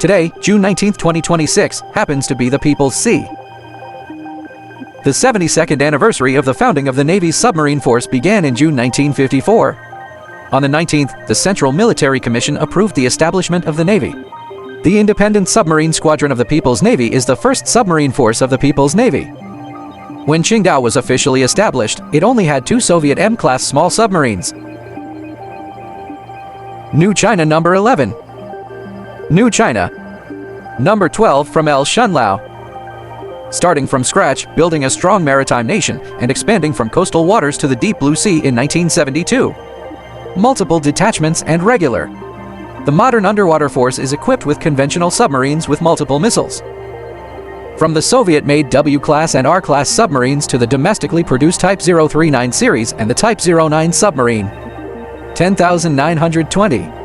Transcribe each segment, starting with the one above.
Today, June 19, 2026, happens to be the People's Sea. The 72nd anniversary of the founding of the Navy's submarine force began in June 1954. On the 19th, the Central Military Commission approved the establishment of the Navy. The Independent Submarine Squadron of the People's Navy is the first submarine force of the People's Navy. When Qingdao was officially established, it only had 2 Soviet M-class small submarines. New China number 11. New China. Number 12 from El Shunlao. Starting from scratch, building a strong maritime nation, and expanding from coastal waters to the deep blue sea in 1972. Multiple detachments and regular. The modern underwater force is equipped with conventional submarines with multiple missiles. From the Soviet-made W-class and R-class submarines to the domestically produced Type 039 series and the Type 09 submarine. 10,920.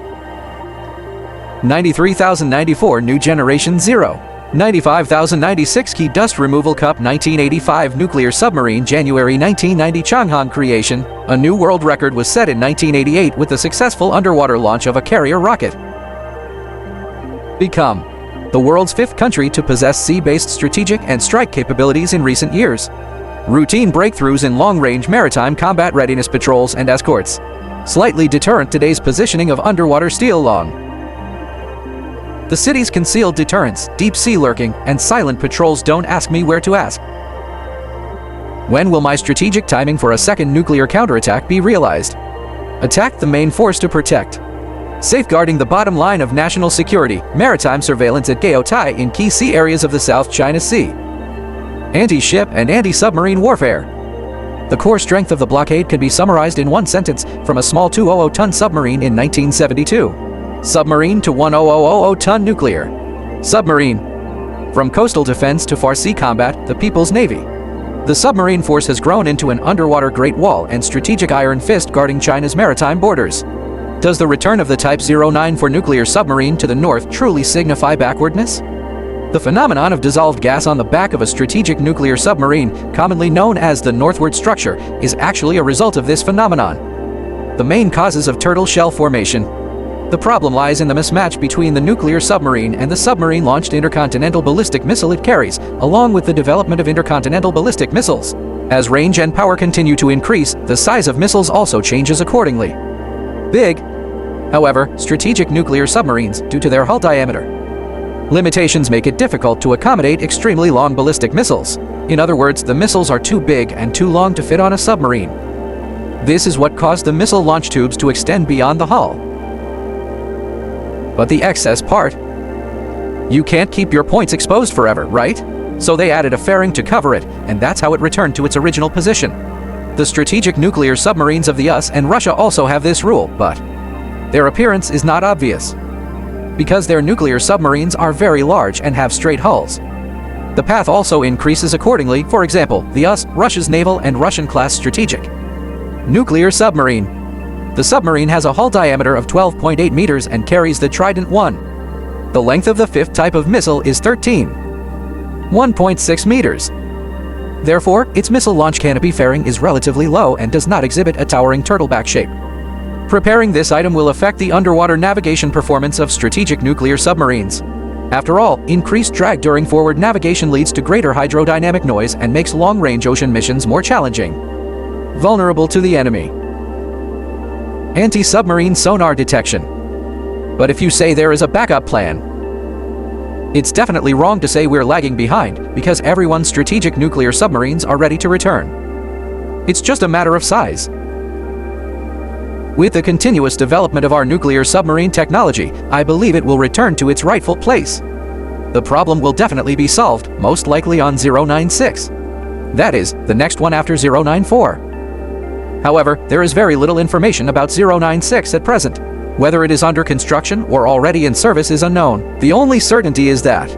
93,094 New Generation 0. 95,096 Key Dust Removal Cup 1985 Nuclear Submarine January 1990 Chang'an creation. A new world record was set in 1988 with the successful underwater launch of a carrier rocket. Become the world's 5th country to possess sea-based strategic and strike capabilities in recent years. Routine breakthroughs in long-range maritime combat readiness patrols and escorts. Slightly deterrent today's positioning of underwater steel long. The city's concealed deterrence, deep sea lurking, and silent patrols don't ask me where to ask. When will my strategic timing for a second nuclear counterattack be realized? Attack the main force to protect. Safeguarding the bottom line of national security, maritime surveillance at Gaotai in key sea areas of the South China Sea. Anti-ship and anti-submarine warfare. The core strength of the blockade can be summarized in one sentence: from a small 200-ton submarine in 1972. Submarine to 1,000-ton nuclear. Submarine. From coastal defense to far sea combat, the People's Navy. The submarine force has grown into an underwater Great Wall and strategic iron fist guarding China's maritime borders. Does the return of the Type 09 for nuclear submarine to the north truly signify backwardness? The phenomenon of dissolved gas on the back of a strategic nuclear submarine, commonly known as the northward structure, is actually a result of this phenomenon. The main causes of turtle shell formation. The problem lies in the mismatch between the nuclear submarine and the submarine-launched intercontinental ballistic missile it carries, along with the development of intercontinental ballistic missiles. As range and power continue to increase, the size of missiles also changes accordingly. Big, however, strategic nuclear submarines, due to their hull diameter. Limitations make it difficult to accommodate extremely long ballistic missiles. In other words, the missiles are too big and too long to fit on a submarine. This is what caused the missile launch tubes to extend beyond the hull. But the excess part? You can't keep your points exposed forever, right? So they added a fairing to cover it, and that's how it returned to its original position. The strategic nuclear submarines of the US and Russia also have this rule, but their appearance is not obvious. Because their nuclear submarines are very large and have straight hulls. The path also increases accordingly. For example, the US, Russia's naval and Russian-class strategic nuclear submarine. The submarine has a hull diameter of 12.8 meters and carries the Trident 1. The length of the 5th type of missile is 1.6 meters. Therefore, its missile launch canopy fairing is relatively low and does not exhibit a towering turtleback shape. Preparing this item will affect the underwater navigation performance of strategic nuclear submarines. After all, increased drag during forward navigation leads to greater hydrodynamic noise and makes long-range ocean missions more challenging. Vulnerable to the enemy. Anti-submarine sonar detection. But if you say there is a backup plan, it's definitely wrong to say we're lagging behind, because everyone's strategic nuclear submarines are ready to return. It's just a matter of size. With the continuous development of our nuclear submarine technology, I believe it will return to its rightful place. The problem will definitely be solved, most likely on 096. That is, the next one after 094. However, there is very little information about 096 at present. Whether it is under construction or already in service is unknown. The only certainty is that,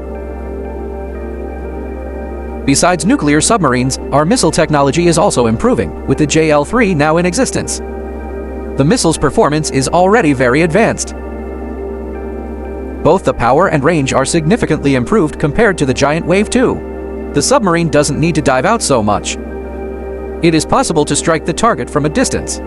besides nuclear submarines, our missile technology is also improving, with the JL-3 now in existence. The missile's performance is already very advanced. Both the power and range are significantly improved compared to the Giant Wave 2. The submarine doesn't need to dive out so much. It is possible to strike the target from a distance.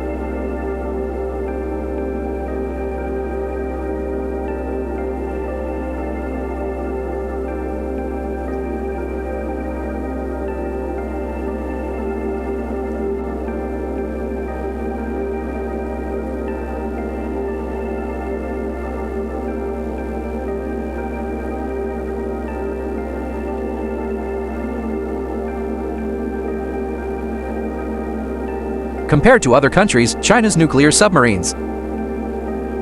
compared to other countries, China's nuclear submarines.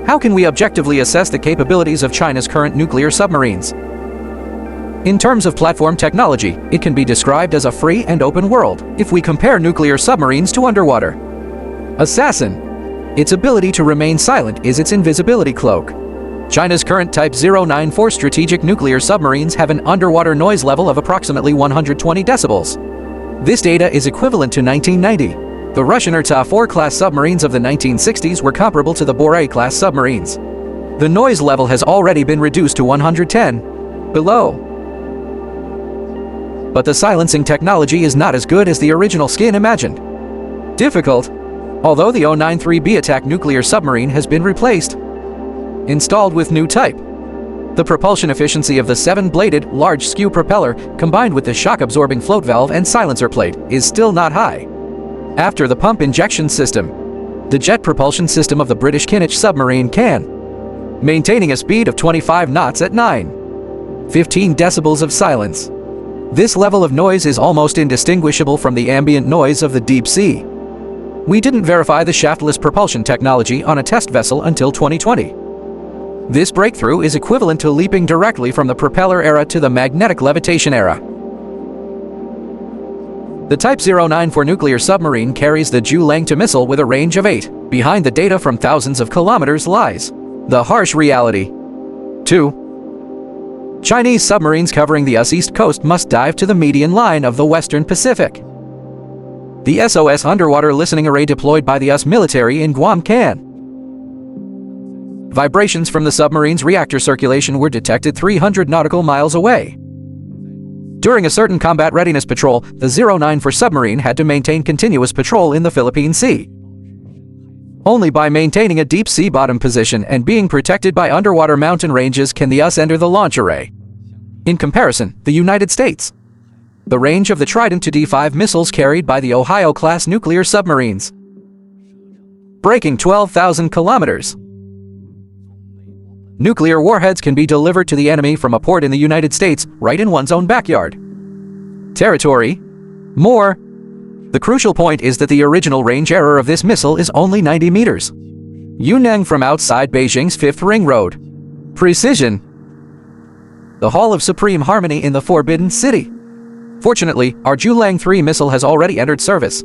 How can we objectively assess the capabilities of China's current nuclear submarines? In terms of platform technology, it can be described as a free and open world if we compare nuclear submarines to underwater. Assassin. Its ability to remain silent is its invisibility cloak. China's current Type 094 strategic nuclear submarines have an underwater noise level of approximately 120 decibels. This data is equivalent to 1990. The Russian Urta-4-class submarines of the 1960s were comparable to the Borei-class submarines. The noise level has already been reduced to 110 below. But the silencing technology is not as good as the original skin imagined. Difficult. Although the 093B attack nuclear submarine has been replaced, installed with new type. The propulsion efficiency of the 7-bladed, large skew propeller, combined with the shock-absorbing float valve and silencer plate, is still not high. After the pump injection system, the jet propulsion system of the British Kinich submarine can, maintaining a speed of 25 knots at 15 decibels of silence. This level of noise is almost indistinguishable from the ambient noise of the deep sea. We didn't verify the shaftless propulsion technology on a test vessel until 2020. This breakthrough is equivalent to leaping directly from the propeller era to the magnetic levitation era. The Type 094 nuclear submarine carries the Ju-Langta missile with a range of 8. Behind the data from thousands of kilometers lies the harsh reality. 2. Chinese submarines covering the US East Coast must dive to the median line of the Western Pacific. The SOS underwater listening array deployed by the US military in Guam can. Vibrations from the submarine's reactor circulation were detected 300 nautical miles away. During a certain combat readiness patrol, the 094 submarine had to maintain continuous patrol in the Philippine Sea. Only by maintaining a deep sea bottom position and being protected by underwater mountain ranges can the US enter the launch array. In comparison, the United States. The range of the Trident to D5 missiles carried by the Ohio-class nuclear submarines, breaking 12,000 kilometers. Nuclear warheads can be delivered to the enemy from a port in the United States, right in one's own backyard. Territory. More. The crucial point is that the original range error of this missile is only 90 meters. Yunnan from outside Beijing's 5th Ring Road. Precision. The Hall of Supreme Harmony in the Forbidden City. Fortunately, our Julang 3 missile has already entered service.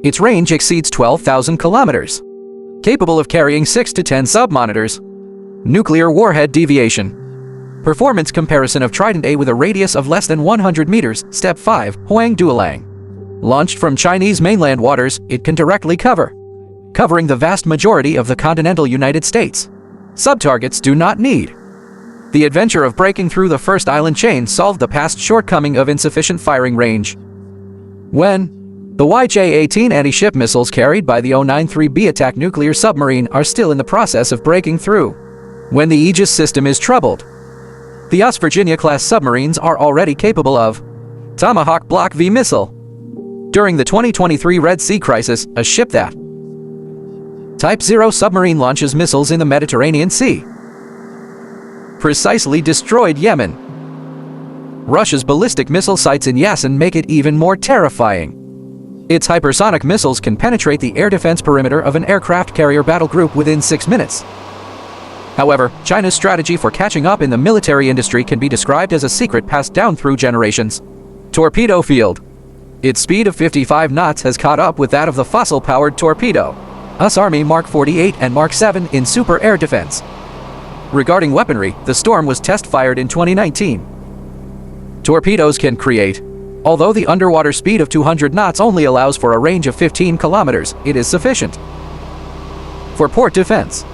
Its range exceeds 12,000 kilometers. Capable of carrying 6 to 10 submonitors. Nuclear warhead deviation. Performance comparison of Trident A with a radius of less than 100 meters, Step 5, Hoang Duolang. Launched from Chinese mainland waters, it can directly covering the vast majority of the continental United States. Subtargets do not need. The adventure of breaking through the first island chain solved the past shortcoming of insufficient firing range. When the YJ-18 anti-ship missiles carried by the 093B attack nuclear submarine are still in the process of breaking through. When the Aegis system is troubled, the US Virginia-class submarines are already capable of Tomahawk Block V missile. During the 2023 Red Sea crisis, a ship that Type 0 submarine launches missiles in the Mediterranean Sea precisely destroyed Yemen. Russia's ballistic missile sites in Yasin make it even more terrifying. Its hypersonic missiles can penetrate the air defense perimeter of an aircraft carrier battle group within 6 minutes. However, China's strategy for catching up in the military industry can be described as a secret passed down through generations. Torpedo field. Its speed of 55 knots has caught up with that of the fossil-powered torpedo. US Army Mark 48 and Mark 7 in super air defense. Regarding weaponry, the Storm was test-fired in 2019. Torpedoes can create. Although the underwater speed of 200 knots only allows for a range of 15 kilometers, it is sufficient for port defense.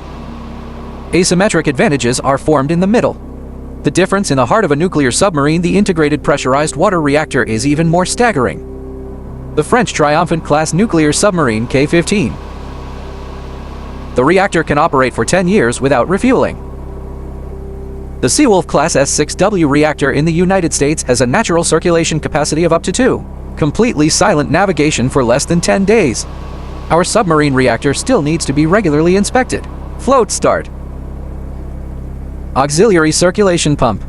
Asymmetric advantages are formed in the middle. The difference in the heart of a nuclear submarine, the integrated pressurized water reactor, is even more staggering. The French Triomphant-class nuclear submarine K-15. The reactor can operate for 10 years without refueling. The Seawolf-class S6W reactor in the United States has a natural circulation capacity of up to 2. Completely silent navigation for less than 10 days. Our submarine reactor still needs to be regularly inspected. Float start. Auxiliary circulation pump.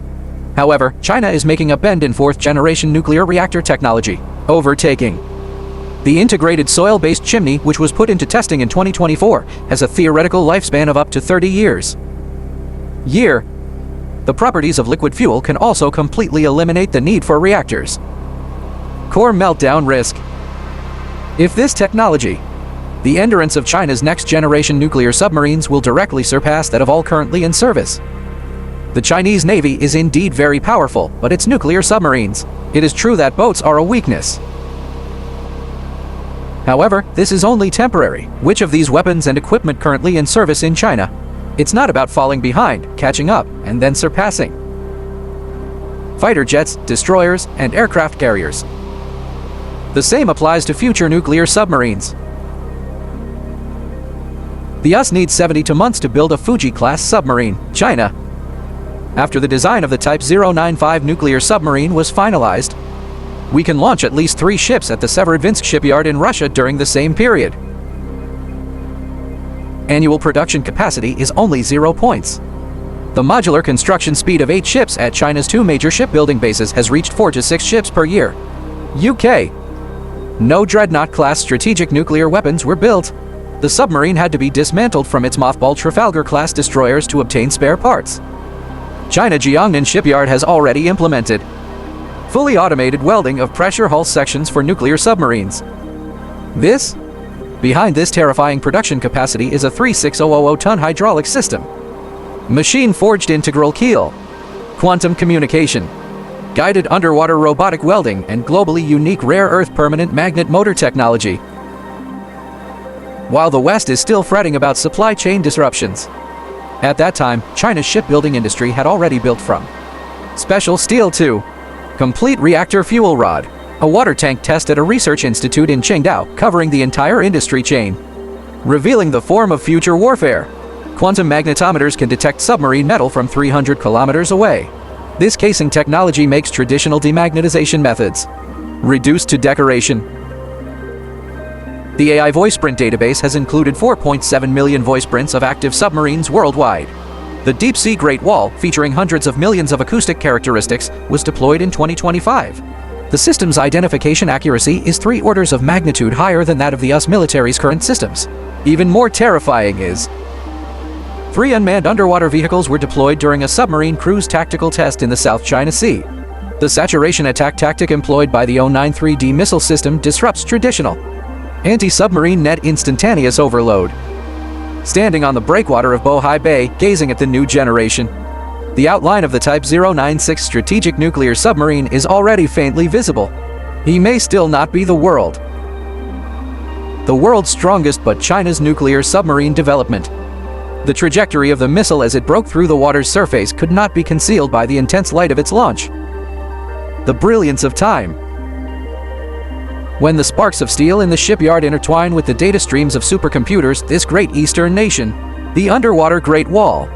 However, China is making a bend in 4th-generation nuclear reactor technology, overtaking The integrated soil-based chimney, which was put into testing in 2024, has a theoretical lifespan of up to 30 years. The properties of liquid fuel can also completely eliminate the need for reactors. Core meltdown risk. If this technology, the endurance of China's next-generation nuclear submarines, will directly surpass that of all currently in service. The Chinese Navy is indeed very powerful, but it's nuclear submarines. It is true that boats are a weakness. However, this is only temporary. Which of these weapons and equipment currently in service in China? It's not about falling behind, catching up, and then surpassing. Fighter jets, destroyers, and aircraft carriers. The same applies to future nuclear submarines. The US needs 72 months to build a Fuji-class submarine. China. After the design of the Type 095 nuclear submarine was finalized, we can launch at least 3 ships at the Severodvinsk shipyard in Russia during the same period. Annual production capacity is only 0 points. The modular construction speed of 8 ships at China's 2 major shipbuilding bases has reached 4 to 6 ships per year. UK. No Dreadnought-class strategic nuclear weapons were built. The submarine had to be dismantled from its mothballed Trafalgar-class destroyers to obtain spare parts. China Jiangnan shipyard has already implemented fully automated welding of pressure hull sections for nuclear submarines. Behind this terrifying production capacity is a 36,000-ton hydraulic system, machine-forged integral keel, quantum communication, guided underwater robotic welding, and globally unique rare earth permanent magnet motor technology. While the West is still fretting about supply chain disruptions, at that time, China's shipbuilding industry had already built from special steel to complete reactor fuel rod, a water tank test at a research institute in Qingdao covering the entire industry chain, revealing the form of future warfare. Quantum magnetometers can detect submarine metal from 300 kilometers away. This casing technology makes traditional demagnetization methods reduced to decoration. The AI voice print database has included 4.7 million voice prints of active submarines worldwide. The deep-sea Great Wall, featuring hundreds of millions of acoustic characteristics, was deployed in 2025. The system's identification accuracy is 3 orders of magnitude higher than that of the US military's current systems. Even more terrifying is 3 unmanned underwater vehicles were deployed during a submarine cruise tactical test in the South China Sea. The saturation attack tactic employed by the O-93D missile system disrupts traditional anti-submarine net instantaneous overload. Standing on the breakwater of Bohai Bay, gazing at the new generation, the outline of the Type 096 strategic nuclear submarine is already faintly visible. He may still not be the world's strongest, but China's nuclear submarine development. The trajectory of the missile as it broke through the water's surface could not be concealed by the intense light of its launch. The brilliance of time. When the sparks of steel in the shipyard intertwine with the data streams of supercomputers, this great eastern nation, the underwater Great Wall,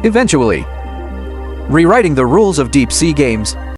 eventually rewriting the rules of deep-sea games.